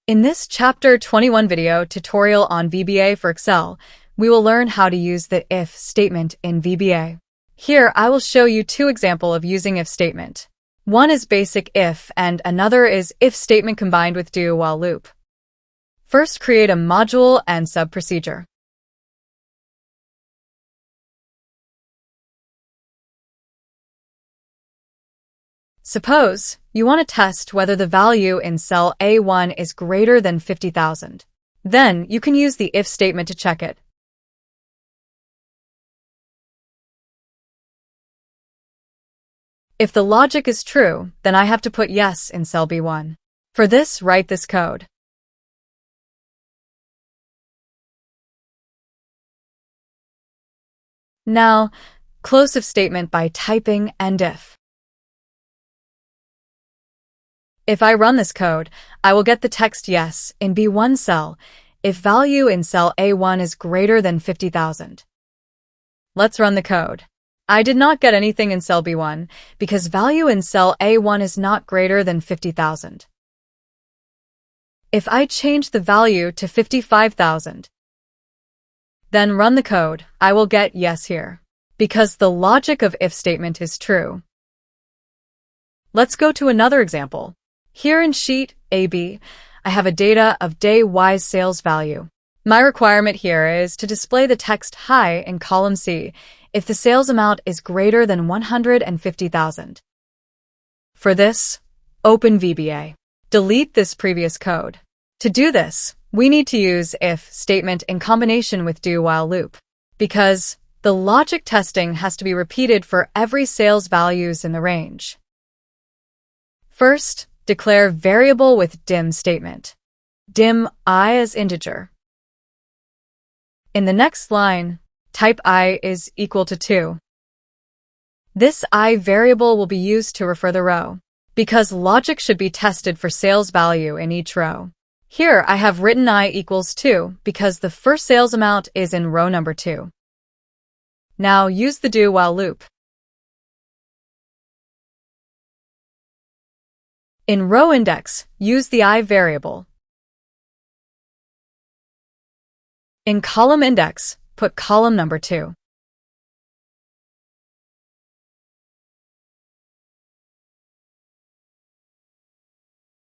In this Chapter 21 video tutorial on VBA for Excel, we will learn how to use the if statement in VBA. Here, I will show you two examples of using if statement. One is basic if, and another is if statement combined with do while loop. First, create a module and sub-procedure. Suppose you want to test whether the value in cell A1 is greater than 50,000. Then you can use the if statement to check it. If the logic is true, then I have to put yes in cell B1. For this, write this code. Now, close if statement by typing end if. If I run this code, I will get the text yes in B1 cell if value in cell A1 is greater than 50,000. Let's run the code. I did not get anything in cell B1 because value in cell A1 is not greater than 50,000. If I change the value to 55,000, then run the code, I will get yes here, because the logic of if statement is true. Let's go to another example. Here in sheet AB, I have a data of day Y's sales value. My requirement here is to display the text high in column C if the sales amount is greater than 150,000. For this, open VBA. Delete this previous code. To do this, we need to use if statement in combination with do while loop, because the logic testing has to be repeated for every sales values in the range. First, declare variable with dim statement. Dim I as integer. In the next line, type I is equal to 2. This I variable will be used to refer the row, because logic should be tested for sales value in each row. Here I have written I equals 2 because the first sales amount is in row number 2. Now use the do while loop. In row index, use the I variable. In column index, put column number 2.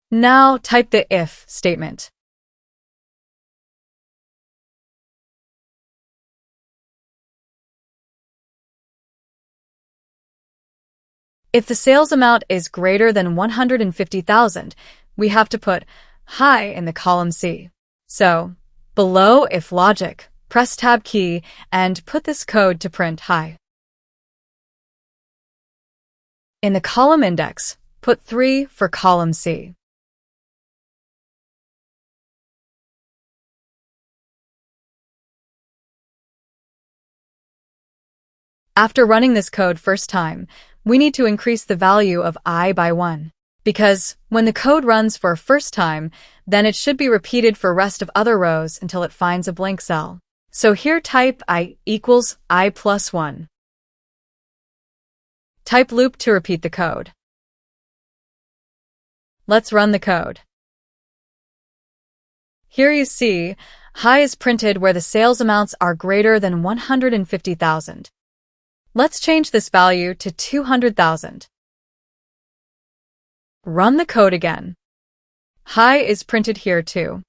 Now type the if statement. If the sales amount is greater than 150,000, we have to put high in the column C. So, below if logic, press tab key and put this code to print high. In the column index, put 3 for column C. After running this code first time, we need to increase the value of I by 1. Because when the code runs for a first time, then it should be repeated for rest of other rows until it finds a blank cell. So here type I equals I plus 1. Type loop to repeat the code. Let's run the code. Here you see, high is printed where the sales amounts are greater than 150,000. Let's change this value to 200,000. Run the code again. High is printed here too.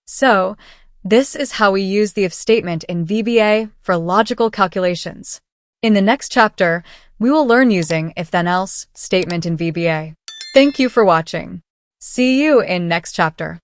So, this is how we use the if statement in VBA for logical calculations. In the next chapter, we will learn using if-then-else statement in VBA. Thank you for watching. See you in next chapter.